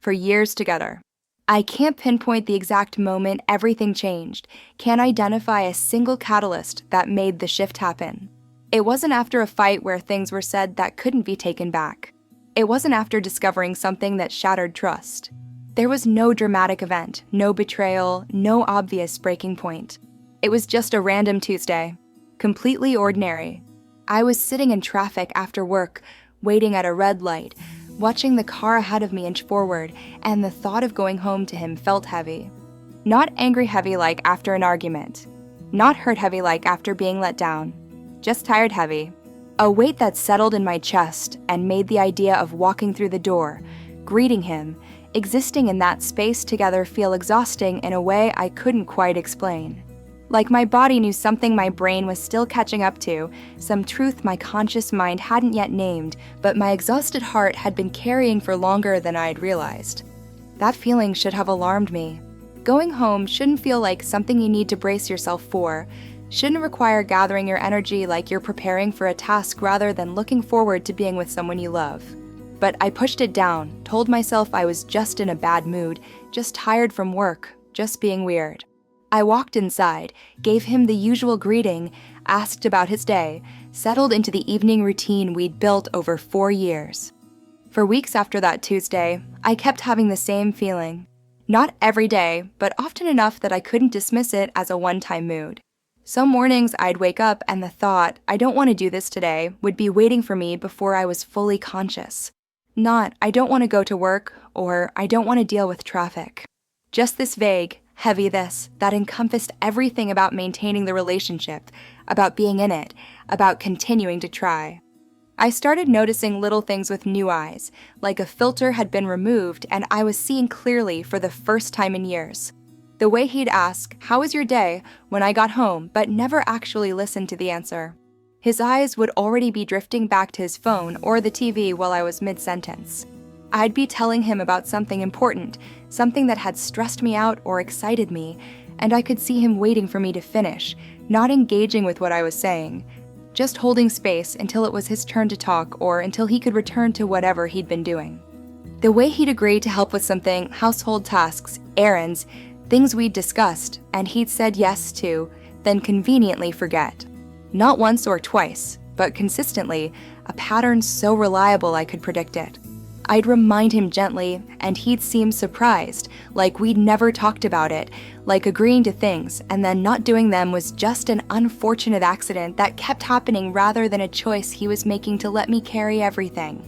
for years together. I can't pinpoint the exact moment everything changed, can't identify a single catalyst that made the shift happen. It wasn't after a fight where things were said that couldn't be taken back. It wasn't after discovering something that shattered trust. There was no dramatic event, no betrayal, no obvious breaking point. It was just a random Tuesday, completely ordinary. I was sitting in traffic after work, waiting at a red light, watching the car ahead of me inch forward, and the thought of going home to him felt heavy. Not angry heavy like after an argument. Not hurt heavy like after being let down. Just tired heavy. A weight that settled in my chest and made the idea of walking through the door, greeting him, existing in that space together feel exhausting in a way I couldn't quite explain. Like my body knew something my brain was still catching up to, some truth my conscious mind hadn't yet named, but my exhausted heart had been carrying for longer than I'd realized. That feeling should have alarmed me. Going home shouldn't feel like something you need to brace yourself for, shouldn't require gathering your energy like you're preparing for a task rather than looking forward to being with someone you love. But I pushed it down, told myself I was just in a bad mood, just tired from work, just being weird. I walked inside, gave him the usual greeting, asked about his day, settled into the evening routine we'd built over 4 years. For weeks after that Tuesday, I kept having the same feeling. Not every day, but often enough that I couldn't dismiss it as a one-time mood. Some mornings I'd wake up and the thought, I don't want to do this today, would be waiting for me before I was fully conscious. Not, I don't want to go to work, or I don't want to deal with traffic. Just this vague, heavy this that encompassed everything about maintaining the relationship, about being in it, about continuing to try. I started noticing little things with new eyes, like a filter had been removed and I was seeing clearly for the first time in years. The way he'd ask, "How was your day?" when I got home, but never actually listen to the answer. His eyes would already be drifting back to his phone or the TV while I was mid-sentence. I'd be telling him about something important, something that had stressed me out or excited me, and I could see him waiting for me to finish, not engaging with what I was saying, just holding space until it was his turn to talk or until he could return to whatever he'd been doing. The way he'd agree to help with something, household tasks, errands, things we'd discussed, and he'd said yes to, then conveniently forget. Not once or twice, but consistently, a pattern so reliable I could predict it. I'd remind him gently, and he'd seem surprised, like we'd never talked about it, like agreeing to things and then not doing them was just an unfortunate accident that kept happening rather than a choice he was making to let me carry everything.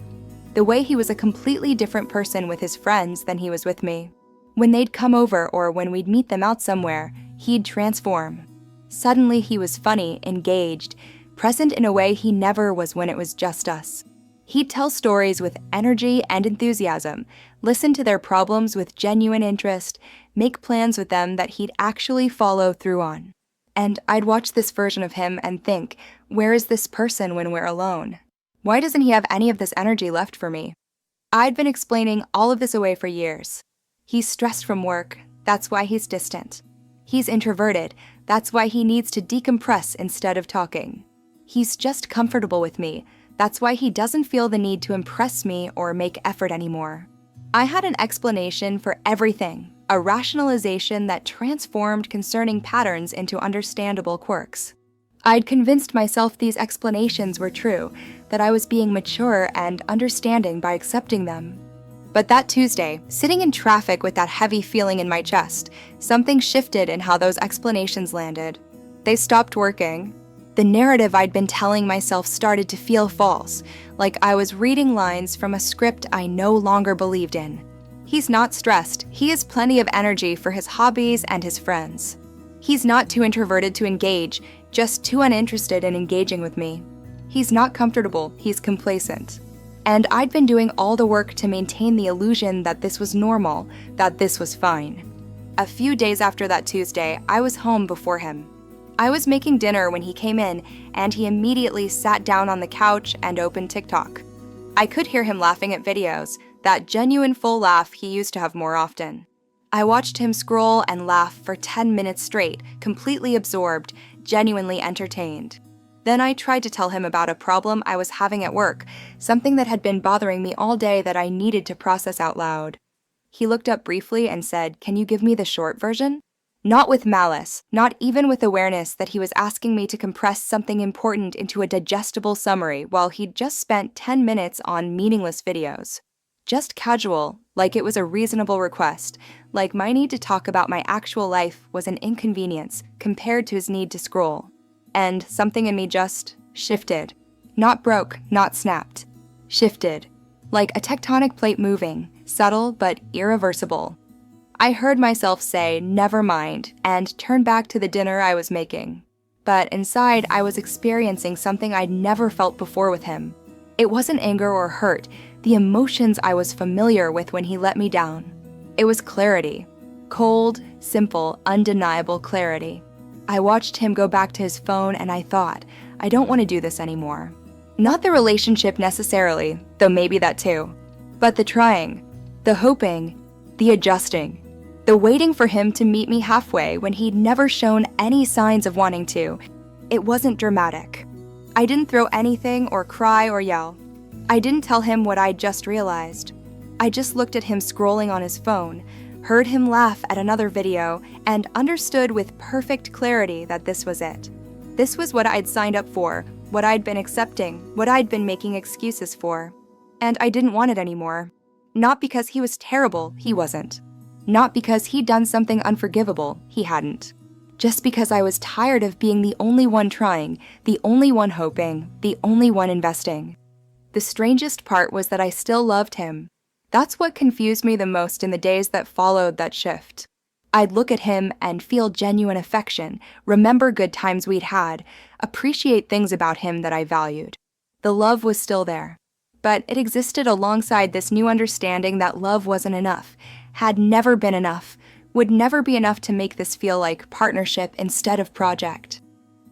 The way he was a completely different person with his friends than he was with me. When they'd come over or when we'd meet them out somewhere, he'd transform. Suddenly he was funny, engaged, present in a way he never was when it was just us. He'd tell stories with energy and enthusiasm, listen to their problems with genuine interest, make plans with them that he'd actually follow through on. And I'd watch this version of him and think, where is this person when we're alone? Why doesn't he have any of this energy left for me? I'd been explaining all of this away for years. He's stressed from work, that's why he's distant. He's introverted, that's why he needs to decompress instead of talking. He's just comfortable with me, that's why he doesn't feel the need to impress me or make effort anymore. I had an explanation for everything, a rationalization that transformed concerning patterns into understandable quirks. I'd convinced myself these explanations were true, that I was being mature and understanding by accepting them. But that Tuesday, sitting in traffic with that heavy feeling in my chest, something shifted in how those explanations landed. They stopped working. The narrative I'd been telling myself started to feel false, like I was reading lines from a script I no longer believed in. He's not stressed. He has plenty of energy for his hobbies and his friends. He's not too introverted to engage, just too uninterested in engaging with me. He's not comfortable. He's complacent. And I'd been doing all the work to maintain the illusion that this was normal, that this was fine. A few days after that Tuesday, I was home before him. I was making dinner when he came in, and he immediately sat down on the couch and opened TikTok. I could hear him laughing at videos, that genuine full laugh he used to have more often. I watched him scroll and laugh for 10 minutes straight, completely absorbed, genuinely entertained. Then I tried to tell him about a problem I was having at work, something that had been bothering me all day that I needed to process out loud. He looked up briefly and said, "Can you give me the short version?" Not with malice, not even with awareness that he was asking me to compress something important into a digestible summary while he'd just spent 10 minutes on meaningless videos. Just casual, like it was a reasonable request, like my need to talk about my actual life was an inconvenience compared to his need to scroll. And something in me just shifted. Not broke, not snapped. Shifted. Like a tectonic plate moving, subtle but irreversible. I heard myself say, "Never mind," and turn back to the dinner I was making. But inside, I was experiencing something I'd never felt before with him. It wasn't anger or hurt, the emotions I was familiar with when he let me down. It was clarity. Cold, simple, undeniable clarity. I watched him go back to his phone and I thought, I don't want to do this anymore. Not the relationship necessarily, though maybe that too, but the trying, the hoping, the adjusting, the waiting for him to meet me halfway when he'd never shown any signs of wanting to. It wasn't dramatic. I didn't throw anything or cry or yell. I didn't tell him what I'd just realized. I just looked at him scrolling on his phone, heard him laugh at another video, and understood with perfect clarity that this was it. This was what I'd signed up for, what I'd been accepting, what I'd been making excuses for. And I didn't want it anymore. Not because he was terrible, he wasn't. Not because he'd done something unforgivable, he hadn't. Just because I was tired of being the only one trying, the only one hoping, the only one investing. The strangest part was that I still loved him. That's what confused me the most in the days that followed that shift. I'd look at him and feel genuine affection, remember good times we'd had, appreciate things about him that I valued. The love was still there. But it existed alongside this new understanding that love wasn't enough, had never been enough, would never be enough to make this feel like partnership instead of project.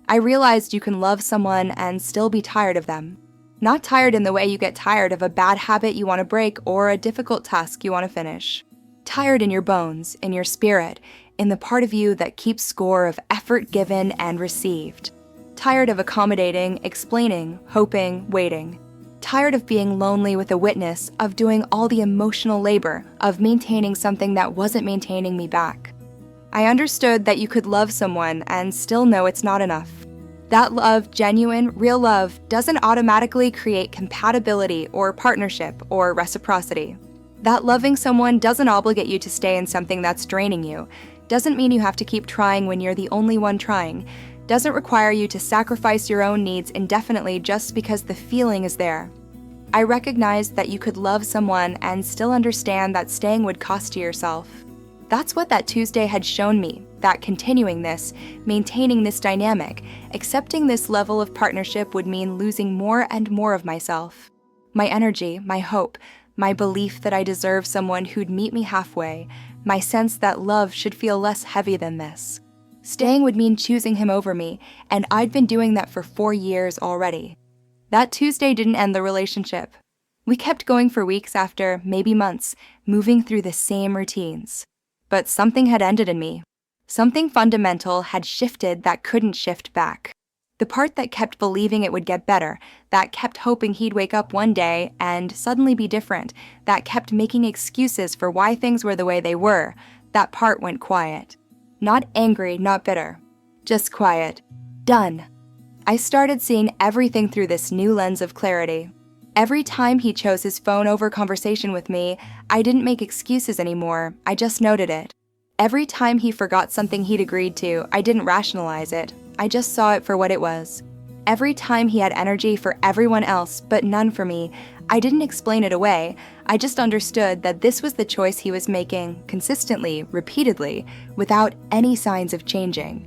I realized you can love someone and still be tired of them. Not tired in the way you get tired of a bad habit you want to break or a difficult task you want to finish. Tired in your bones, in your spirit, in the part of you that keeps score of effort given and received. Tired of accommodating, explaining, hoping, waiting. Tired of being lonely with a witness, of doing all the emotional labor, of maintaining something that wasn't maintaining me back. I understood that you could love someone and still know it's not enough. That love, genuine, real love, doesn't automatically create compatibility or partnership or reciprocity. That loving someone doesn't obligate you to stay in something that's draining you, doesn't mean you have to keep trying when you're the only one trying, doesn't require you to sacrifice your own needs indefinitely just because the feeling is there. I recognized that you could love someone and still understand that staying would cost you yourself. That's what that Tuesday had shown me, that continuing this, maintaining this dynamic, accepting this level of partnership would mean losing more and more of myself. My energy, my hope, my belief that I deserve someone who'd meet me halfway, my sense that love should feel less heavy than this. Staying would mean choosing him over me, and I'd been doing that for 4 years already. That Tuesday didn't end the relationship. We kept going for weeks after, maybe months, moving through the same routines. But something had ended in me. Something fundamental had shifted that couldn't shift back. The part that kept believing it would get better, that kept hoping he'd wake up one day and suddenly be different, that kept making excuses for why things were the way they were, that part went quiet. Not angry, not bitter. Just quiet. Done. I started seeing everything through this new lens of clarity. Every time he chose his phone over conversation with me, I didn't make excuses anymore, I just noted it. Every time he forgot something he'd agreed to, I didn't rationalize it, I just saw it for what it was. Every time he had energy for everyone else, but none for me, I didn't explain it away, I just understood that this was the choice he was making, consistently, repeatedly, without any signs of changing.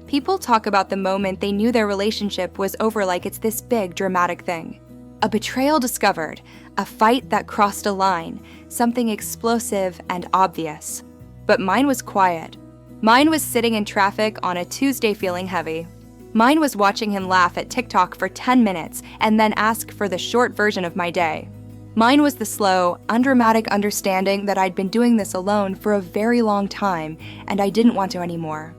People talk about the moment they knew their relationship was over like it's this big, dramatic thing. A betrayal discovered, a fight that crossed a line, something explosive and obvious. But mine was quiet. Mine was sitting in traffic on a Tuesday feeling heavy. Mine was watching him laugh at TikTok for 10 minutes and then ask for the short version of my day. Mine was the slow, undramatic understanding that I'd been doing this alone for a very long time and I didn't want to anymore.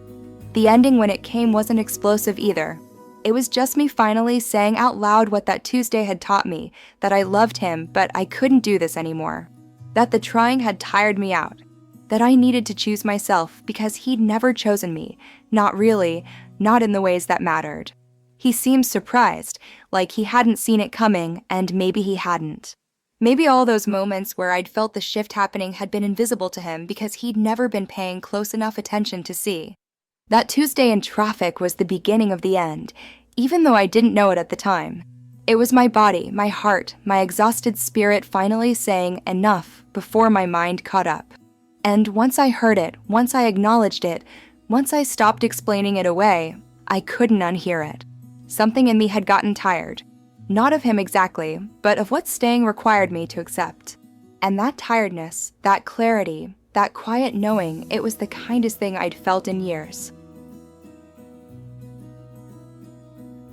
The ending when it came wasn't explosive either. It was just me finally saying out loud what that Tuesday had taught me, that I loved him, but I couldn't do this anymore. that the trying had tired me out, that I needed to choose myself because he'd never chosen me, not really, not in the ways that mattered. He seemed surprised, like he hadn't seen it coming, and maybe he hadn't. Maybe all those moments where I'd felt the shift happening had been invisible to him because he'd never been paying close enough attention to see. That Tuesday in traffic was the beginning of the end, even though I didn't know it at the time. It was my body, my heart, my exhausted spirit finally saying enough before my mind caught up. And once I heard it, once I acknowledged it, once I stopped explaining it away, I couldn't unhear it. Something in me had gotten tired. Not of him exactly, but of what staying required me to accept. And that tiredness, that clarity, that quiet knowing, it was the kindest thing I'd felt in years.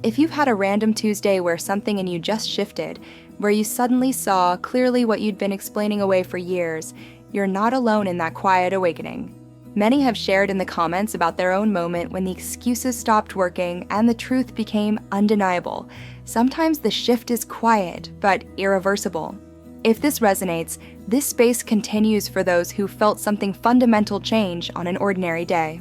If you've had a random Tuesday where something in you just shifted, where you suddenly saw clearly what you'd been explaining away for years, you're not alone in that quiet awakening. Many have shared in the comments about their own moment when the excuses stopped working and the truth became undeniable. Sometimes the shift is quiet, but irreversible. If this resonates, this space continues for those who felt something fundamental change on an ordinary day.